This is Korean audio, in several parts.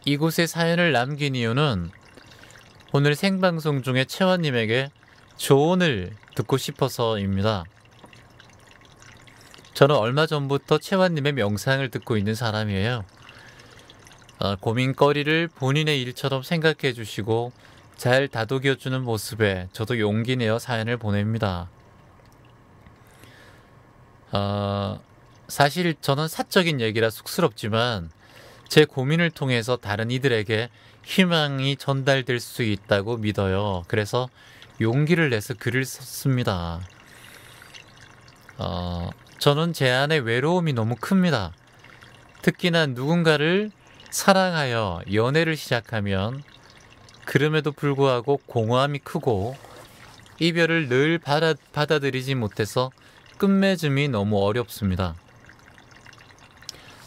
이곳에 사연을 남긴 이유는 오늘 생방송 중에 채원님에게 조언을 듣고 싶어서입니다. 저는 얼마 전부터 채원님의 명상을 듣고 있는 사람이에요. 고민거리를 본인의 일처럼 생각해 주시고 잘 다독여 주는 모습에 저도 용기 내어 사연을 보냅니다. 사실 저는 사적인 얘기라 쑥스럽지만 제 고민을 통해서 다른 이들에게 희망이 전달될 수 있다고 믿어요. 그래서 용기를 내서 글을 썼습니다. 저는 제 안에 외로움이 너무 큽니다. 특히나 누군가를 사랑하여 연애를 시작하면 그럼에도 불구하고 공허함이 크고 이별을 늘 받아들이지 못해서 끝맺음이 너무 어렵습니다.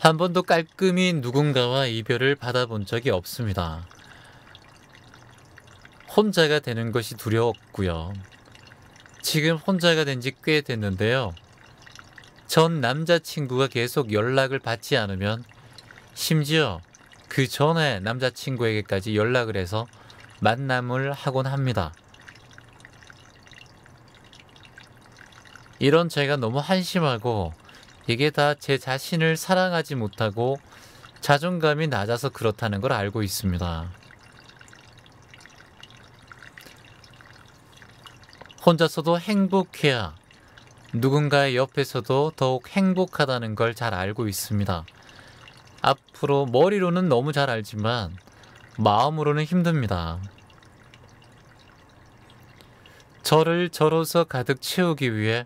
한 번도 깔끔히 누군가와 이별을 받아본 적이 없습니다. 혼자가 되는 것이 두려웠고요. 지금 혼자가 된 지 꽤 됐는데요. 전 남자친구가 계속 연락을 받지 않으면 심지어 그 전에 남자친구에게까지 연락을 해서 만남을 하곤 합니다. 이런 제가 너무 한심하고 이게 다 제 자신을 사랑하지 못하고 자존감이 낮아서 그렇다는 걸 알고 있습니다. 혼자서도 행복해야 누군가의 옆에서도 더욱 행복하다는 걸 잘 알고 있습니다. 앞으로 머리로는 너무 잘 알지만 마음으로는 힘듭니다. 저를 저로서 가득 채우기 위해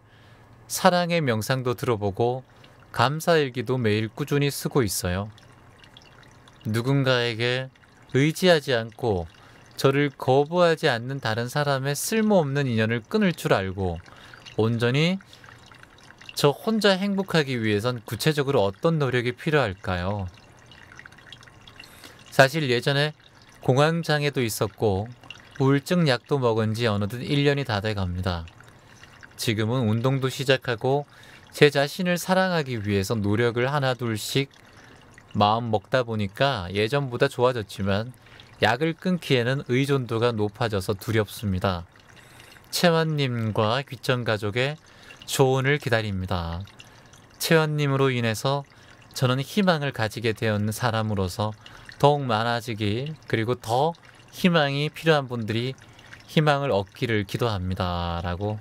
사랑의 명상도 들어보고 감사일기도 매일 꾸준히 쓰고 있어요. 누군가에게 의지하지 않고 저를 거부하지 않는 다른 사람의 쓸모없는 인연을 끊을 줄 알고 온전히 저 혼자 행복하기 위해선 구체적으로 어떤 노력이 필요할까요? 사실 예전에 공황장애도 있었고 우울증 약도 먹은 지 어느덧 1년이 다 돼 갑니다. 지금은 운동도 시작하고 제 자신을 사랑하기 위해서 노력을 하나둘씩 마음 먹다 보니까 예전보다 좋아졌지만 약을 끊기에는 의존도가 높아져서 두렵습니다. 채원님과 귀천가족의 조언을 기다립니다. 채원님으로 인해서 저는 희망을 가지게 되었는 사람으로서 더욱 많아지기 그리고 더 희망이 필요한 분들이 희망을 얻기를 기도합니다. 라고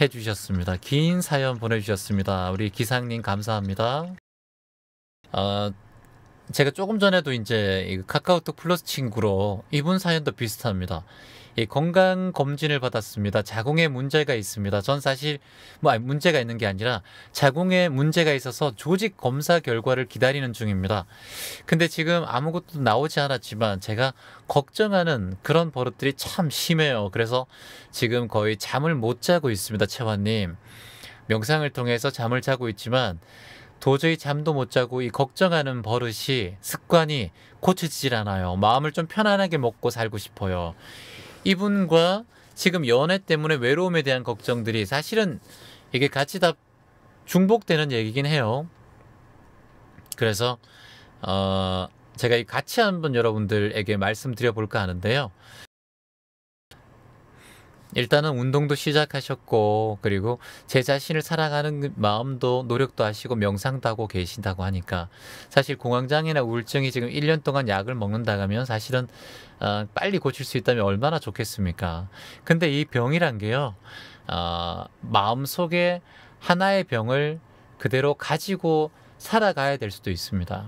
해주셨습니다. 긴 사연 보내주셨습니다. 우리 기상님 감사합니다. 제가 조금 전에도 이제 카카오톡 플러스 친구로 이분 사연도 비슷합니다. 건강 검진을 받았습니다. 자궁에 문제가 있습니다. 전 사실 문제가 있는 게 아니라 자궁에 문제가 있어서 조직 검사 결과를 기다리는 중입니다. 근데 지금 아무것도 나오지 않았지만 제가 걱정하는 그런 버릇들이 참 심해요. 그래서 지금 거의 잠을 못 자고 있습니다. 채화님. 명상을 통해서 잠을 자고 있지만 도저히 잠도 못 자고 이 걱정하는 버릇이 습관이 고쳐지질 않아요. 마음을 좀 편안하게 먹고 살고 싶어요. 이분과 지금 연애 때문에 외로움에 대한 걱정들이 사실은 이게 같이 다 중복되는 얘기긴 해요. 그래서 제가 같이 한번 여러분들에게 말씀드려 볼까 하는데요. 일단은 운동도 시작하셨고 그리고 제 자신을 사랑하는 마음도 노력도 하시고 명상도 하고 계신다고 하니까 사실 공황장애나 우울증이 지금 1년 동안 약을 먹는다 하면 사실은 빨리 고칠 수 있다면 얼마나 좋겠습니까? 근데 이 병이란 게요. 마음속에 하나의 병을 그대로 가지고 살아가야 될 수도 있습니다.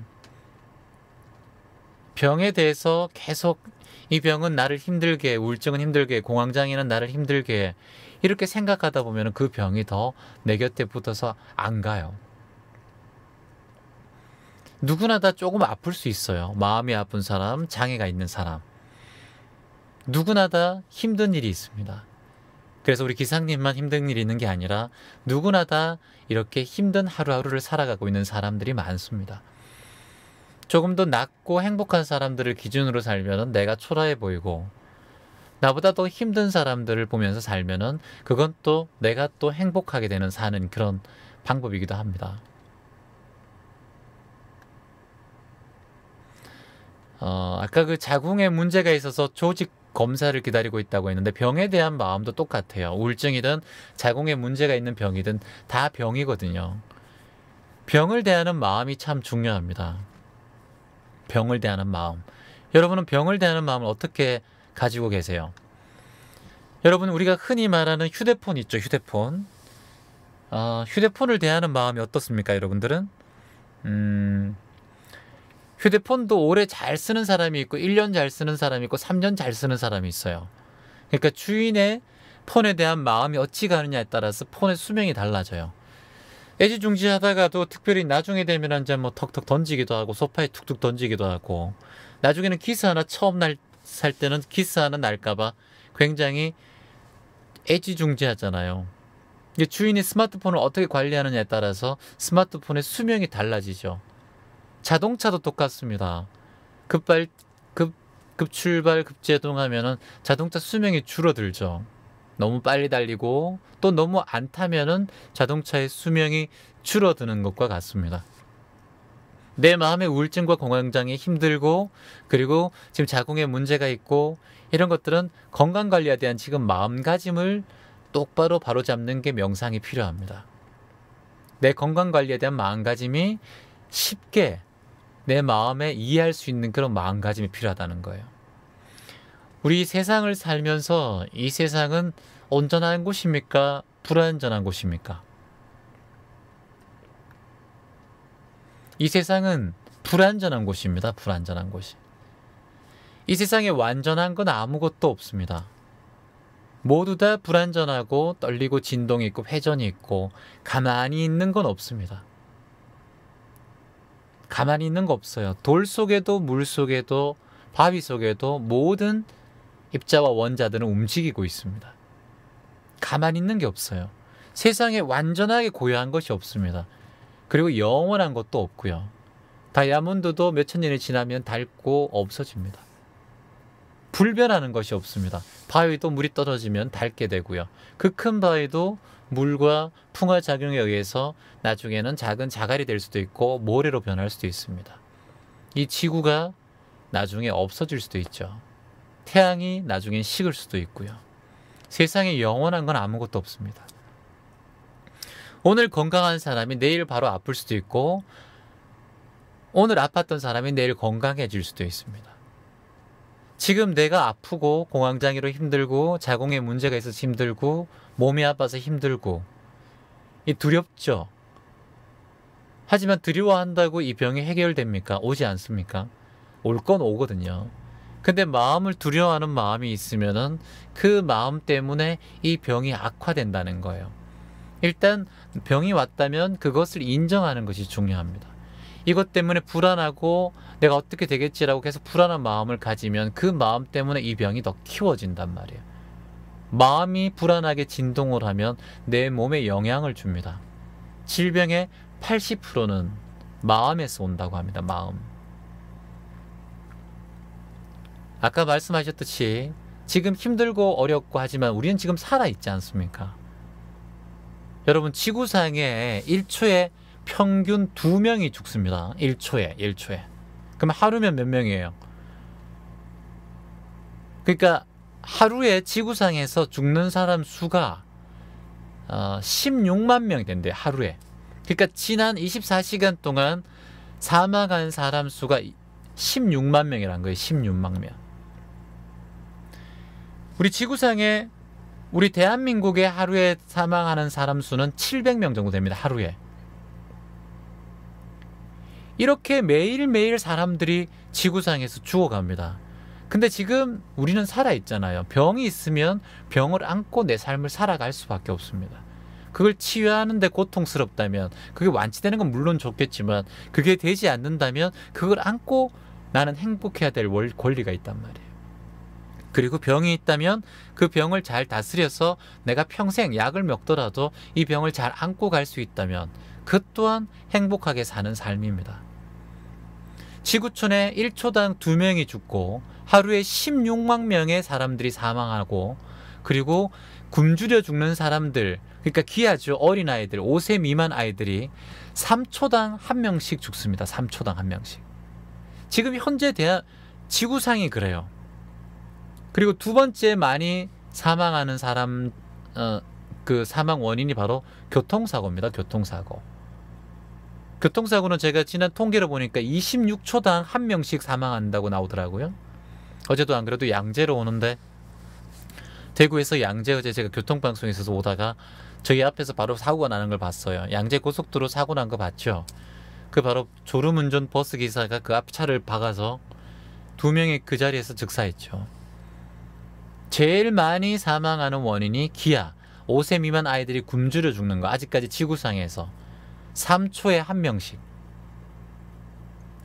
병에 대해서 계속 이 병은 나를 힘들게, 우울증은 힘들게, 공황장애는 나를 힘들게 이렇게 생각하다 보면 그 병이 더 내 곁에 붙어서 안 가요. 누구나 다 조금 아플 수 있어요. 마음이 아픈 사람, 장애가 있는 사람. 누구나 다 힘든 일이 있습니다. 그래서 우리 기상님만 힘든 일이 있는 게 아니라 누구나 다 이렇게 힘든 하루하루를 살아가고 있는 사람들이 많습니다. 조금 더 낫고 행복한 사람들을 기준으로 살면 내가 초라해 보이고 나보다 더 힘든 사람들을 보면서 살면 그건 또 내가 또 행복하게 되는 사는 그런 방법이기도 합니다. 아까 그 자궁에 문제가 있어서 조직 검사를 기다리고 있다고 했는데 병에 대한 마음도 똑같아요. 우울증이든 자궁에 문제가 있는 병이든 다 병이거든요. 병을 대하는 마음이 참 중요합니다. 병을 대하는 마음. 여러분은 병을 대하는 마음을 어떻게 가지고 계세요? 여러분, 우리가 흔히 말하는 휴대폰 있죠, 휴대폰. 휴대폰을 대하는 마음이 어떻습니까, 여러분들은? 휴대폰도 오래 잘 쓰는 사람이 있고 1년 잘 쓰는 사람이 있고 3년 잘 쓰는 사람이 있어요. 그러니까 주인의 폰에 대한 마음이 어찌 가느냐에 따라서 폰의 수명이 달라져요. 애지중지하다가도 특별히 나중에 되면 이제 뭐 턱턱 던지기도 하고 소파에 툭툭 던지기도 하고, 나중에는 기스 하나 처음 살 때는 기스 하나 날까봐 굉장히 애지중지하잖아요. 이게 주인이 스마트폰을 어떻게 관리하느냐에 따라서 스마트폰의 수명이 달라지죠. 자동차도 똑같습니다. 급출발, 급제동하면은 자동차 수명이 줄어들죠. 너무 빨리 달리고 또 너무 안 타면은 자동차의 수명이 줄어드는 것과 같습니다. 내 마음의 우울증과 공황장애 힘들고, 그리고 지금 자궁에 문제가 있고, 이런 것들은 건강관리에 대한 지금 마음가짐을 똑바로 바로잡는 게 명상이 필요합니다. 내 건강관리에 대한 마음가짐이 쉽게 내 마음에 이해할 수 있는 그런 마음가짐이 필요하다는 거예요. 우리 세상을 살면서 이 세상은 온전한 곳입니까? 불완전한 곳입니까? 이 세상은 불완전한 곳입니다. 불완전한 곳이. 이 세상에 완전한 건 아무것도 없습니다. 모두 다 불완전하고 떨리고 진동이 있고 회전이 있고 가만히 있는 건 없습니다. 가만히 있는 거 없어요. 돌 속에도 물 속에도 바위 속에도 모든 입자와 원자들은 움직이고 있습니다. 가만히 있는 게 없어요. 세상에 완전하게 고요한 것이 없습니다. 그리고 영원한 것도 없고요. 다이아몬드도 몇천 년이 지나면 닳고 없어집니다. 불변하는 것이 없습니다. 바위도 물이 떨어지면 닳게 되고요. 그 큰 바위도 물과 풍화작용에 의해서 나중에는 작은 자갈이 될 수도 있고 모래로 변할 수도 있습니다. 이 지구가 나중에 없어질 수도 있죠. 태양이 나중에 식을 수도 있고요. 세상에 영원한 건 아무것도 없습니다. 오늘 건강한 사람이 내일 바로 아플 수도 있고, 오늘 아팠던 사람이 내일 건강해질 수도 있습니다. 지금 내가 아프고 공황장애로 힘들고 자궁에 문제가 있어서 힘들고 몸이 아파서 힘들고 이 두렵죠. 하지만 두려워한다고 이 병이 해결됩니까? 오지 않습니까? 올 건 오거든요. 근데 마음을 두려워하는 마음이 있으면은 그 마음 때문에 이 병이 악화된다는 거예요. 일단 병이 왔다면 그것을 인정하는 것이 중요합니다. 이것 때문에 불안하고 내가 어떻게 되겠지라고 계속 불안한 마음을 가지면 그 마음 때문에 이 병이 더 키워진단 말이에요. 마음이 불안하게 진동을 하면 내 몸에 영향을 줍니다. 질병의 80%는 마음에서 온다고 합니다. 마음. 아까 말씀하셨듯이 지금 힘들고 어렵고 하지만 우리는 지금 살아있지 않습니까? 여러분, 지구상에 1초에 평균 2명이 죽습니다. 1초에. 그럼 하루면 몇 명이에요? 그러니까 하루에 지구상에서 죽는 사람 수가 16만 명이 된대요. 하루에. 그러니까 지난 24시간 동안 사망한 사람 수가 16만 명이란 거예요. 16만 명. 우리 지구상에, 우리 대한민국의 하루에 사망하는 사람 수는 700명 정도 됩니다. 하루에. 이렇게 매일매일 사람들이 지구상에서 죽어갑니다. 근데 지금 우리는 살아있잖아요. 병이 있으면 병을 안고 내 삶을 살아갈 수밖에 없습니다. 그걸 치유하는데 고통스럽다면, 그게 완치되는 건 물론 좋겠지만 그게 되지 않는다면 그걸 안고 나는 행복해야 될 권리가 있단 말이에요. 그리고 병이 있다면 그 병을 잘 다스려서 내가 평생 약을 먹더라도 이 병을 잘 안고 갈 수 있다면 그 또한 행복하게 사는 삶입니다. 지구촌에 1초당 2명이 죽고 하루에 16만 명의 사람들이 사망하고, 그리고 굶주려 죽는 사람들, 그러니까 귀하죠. 어린아이들, 5세 미만 아이들이 3초당 1명씩 죽습니다. 3초당 1명씩. 지금 현재 지구상이 그래요. 그리고 두 번째 많이 사망하는 사람 그 사망 원인이 바로 교통사고입니다. 교통사고. 교통사고는 제가 지난 통계를 보니까 26초당 한 명씩 사망한다고 나오더라고요. 어제도 안 그래도 양재로 오는데 대구에서 양재 어제 제가 교통방송에 있어서 오다가 저희 앞에서 바로 사고가 나는 걸 봤어요. 양재 고속도로 사고 난 거 봤죠. 그 바로 졸음운전 버스 기사가 그 앞 차를 박아서 2명이 그 자리에서 즉사했죠. 제일 많이 사망하는 원인이 기아. 5세 미만 아이들이 굶주려 죽는 거. 아직까지 지구상에서 3초에 한 명씩.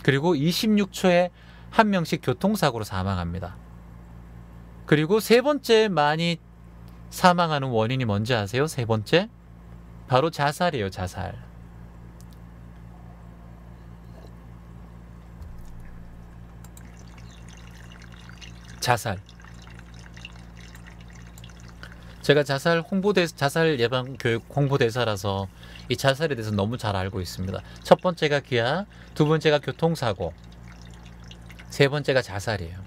그리고 26초에 한 명씩 교통사고로 사망합니다. 그리고 세 번째 많이 사망하는 원인이 뭔지 아세요? 세 번째? 바로 자살이에요. 자살. 자살. 제가 자살 예방 교육 홍보대사라서 이 자살에 대해서 너무 잘 알고 있습니다. 첫 번째가 기아, 두 번째가 교통사고, 세 번째가 자살이에요.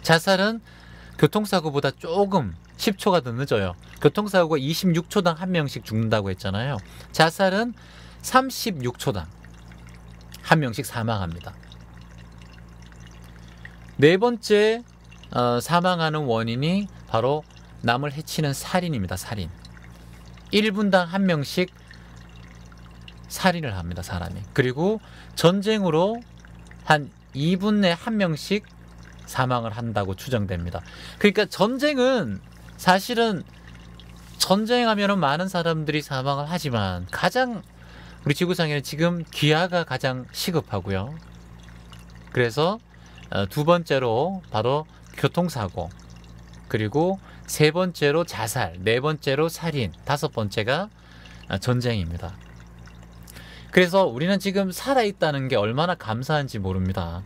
자살은 교통사고보다 조금 10초가 더 늦어요. 교통사고가 26초당 한 명씩 죽는다고 했잖아요. 자살은 36초당 한 명씩 사망합니다. 네 번째 사망하는 원인이 바로 남을 해치는 살인입니다. 살인. 1분당 한 명씩 살인을 합니다. 사람이. 그리고 전쟁으로 한 2분 내 한 명씩 사망을 한다고 추정됩니다. 그러니까 전쟁은 사실은 전쟁하면은 많은 사람들이 사망을 하지만 가장 우리 지구상에는 지금 기아가 가장 시급하고요. 그래서 두 번째로 바로 교통사고, 그리고 세 번째로 자살, 네 번째로 살인, 다섯 번째가 전쟁입니다. 그래서 우리는 지금 살아있다는 게 얼마나 감사한지 모릅니다.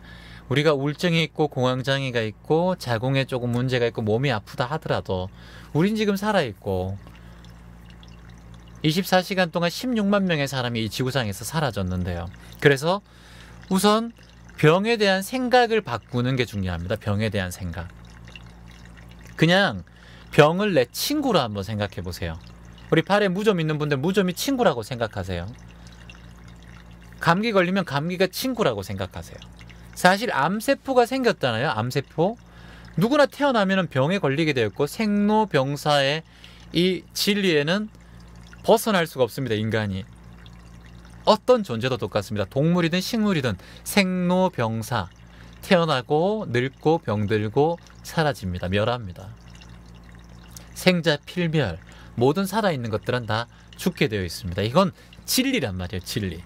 우리가 우울증이 있고 공황장애가 있고 자궁에 조금 문제가 있고 몸이 아프다 하더라도 우린 지금 살아있고 24시간 동안 16만 명의 사람이 이 지구상에서 사라졌는데요. 그래서 우선 병에 대한 생각을 바꾸는 게 중요합니다. 병에 대한 생각. 그냥 병을 내 친구로 한번 생각해 보세요. 우리 팔에 무좀 있는 분들 무좀이 친구라고 생각하세요. 감기 걸리면 감기가 친구라고 생각하세요. 사실 암세포가 생겼잖아요. 암세포. 누구나 태어나면 병에 걸리게 되었고 생로병사의 이 진리에는 벗어날 수가 없습니다. 인간이. 어떤 존재도 똑같습니다. 동물이든 식물이든 생로병사. 태어나고 늙고 병들고 사라집니다. 멸합니다. 생자 필멸. 모든 살아있는 것들은 다 죽게 되어 있습니다. 이건 진리란 말이에요. 진리.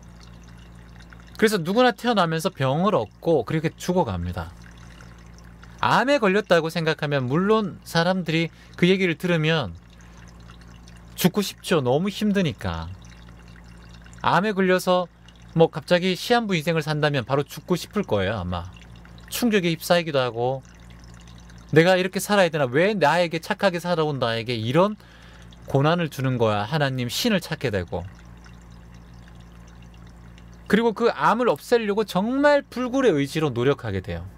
그래서 누구나 태어나면서 병을 얻고 그렇게 죽어갑니다. 암에 걸렸다고 생각하면 물론 사람들이 그 얘기를 들으면 죽고 싶죠. 너무 힘드니까. 암에 걸려서 뭐 갑자기 시한부 인생을 산다면 바로 죽고 싶을 거예요. 아마. 충격에 휩싸이기도 하고 내가 이렇게 살아야 되나? 왜 나에게 착하게 살아온 나에게 이런 고난을 주는 거야? 하나님 신을 찾게 되고 그리고 그 암을 없애려고 정말 불굴의 의지로 노력하게 돼요.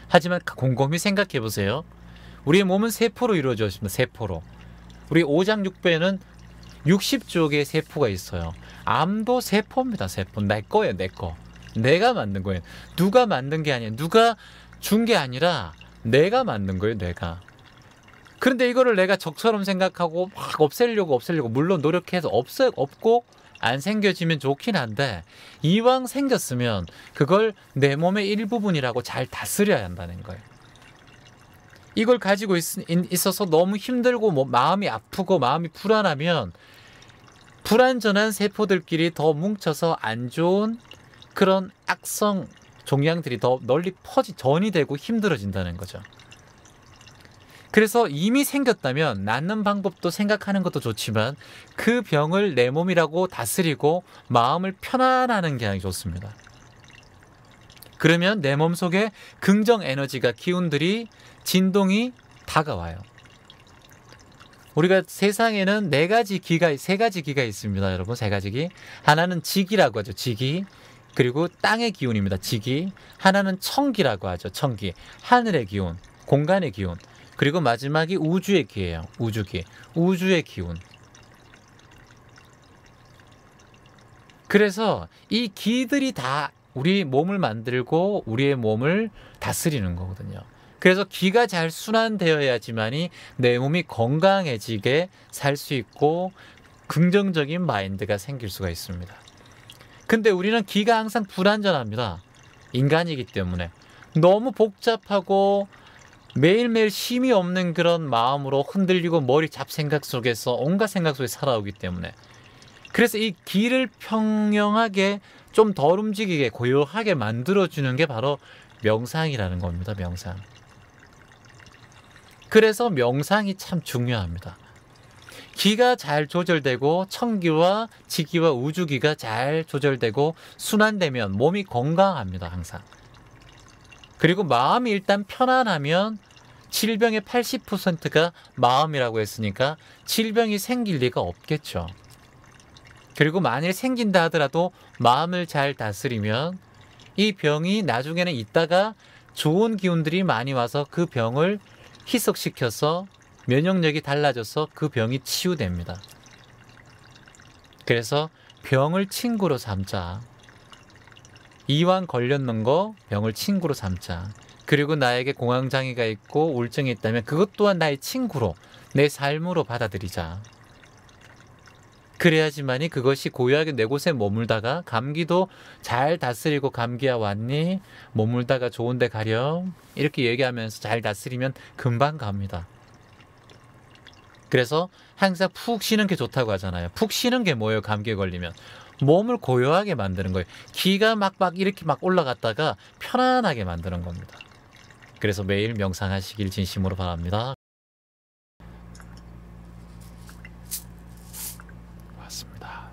하지만 곰곰이 생각해 보세요. 우리의 몸은 세포로 이루어져 있습니다. 세포로. 우리 오장육부에는 60조 개의 세포가 있어요. 암도 세포입니다. 세포. 내 거예요. 내 거. 내가 만든 거예요. 누가 만든 게 아니에요. 누가 준 게 아니라 내가 만든 거예요. 내가. 그런데 이거를 내가 적처럼 생각하고 막 없애려고 물론 노력해서 없고 안 생겨지면 좋긴 한데 이왕 생겼으면 그걸 내 몸의 일부분이라고 잘 다스려야 한다는 거예요. 이걸 가지고 있어서 너무 힘들고 뭐 마음이 아프고 마음이 불안하면 불안전한 세포들끼리 더 뭉쳐서 안 좋은 그런 악성 종양들이 더 널리 전이 되고 힘들어진다는 거죠. 그래서 이미 생겼다면 낫는 방법도 생각하는 것도 좋지만 그 병을 내 몸이라고 다스리고 마음을 편안하는 게 좋습니다. 그러면 내 몸속에 긍정 에너지가 기운들이 진동이 다가와요. 우리가 세상에는 세 가지 기가 있습니다. 여러분 세 가지 기. 하나는 직이라고 하죠. 직이. 그리고 땅의 기운입니다. 지기. 하나는 청기라고 하죠. 청기. 하늘의 기운, 공간의 기운. 그리고 마지막이 우주의 기예요. 우주기. 우주의 기운. 그래서 이 기들이 다 우리 몸을 만들고 우리의 몸을 다스리는 거거든요. 그래서 기가 잘 순환되어야지만이 내 몸이 건강해지게 살 수 있고 긍정적인 마인드가 생길 수가 있습니다. 근데 우리는 기가 항상 불안전합니다. 인간이기 때문에. 너무 복잡하고 매일매일 쉼이 없는 그런 마음으로 흔들리고 머리 잡생각 속에서 온갖 생각 속에 살아오기 때문에. 그래서 이 기를 평형하게 좀 덜 움직이게 고요하게 만들어주는 게 바로 명상이라는 겁니다. 명상. 그래서 명상이 참 중요합니다. 기가 잘 조절되고 청기와 지기와 우주기가 잘 조절되고 순환되면 몸이 건강합니다. 항상. 그리고 마음이 일단 편안하면 질병의 80%가 마음이라고 했으니까 질병이 생길 리가 없겠죠. 그리고 만일 생긴다 하더라도 마음을 잘 다스리면 이 병이 나중에는 있다가 좋은 기운들이 많이 와서 그 병을 희석시켜서 면역력이 달라져서 그 병이 치유됩니다. 그래서 병을 친구로 삼자. 이왕 걸렸는 거 병을 친구로 삼자. 그리고 나에게 공황장애가 있고 우울증이 있다면 그것 또한 나의 친구로, 내 삶으로 받아들이자. 그래야지만이 그것이 고요하게 내 곳에 머물다가 감기도 잘 다스리고 감기야 왔니? 머물다가 좋은 데 가렴. 이렇게 얘기하면서 잘 다스리면 금방 갑니다. 그래서 항상 푹 쉬는 게 좋다고 하잖아요. 푹 쉬는 게 뭐예요? 감기에 걸리면. 몸을 고요하게 만드는 거예요. 기가 막 이렇게 막 올라갔다가 편안하게 만드는 겁니다. 그래서 매일 명상하시길 진심으로 바랍니다. 맞습니다.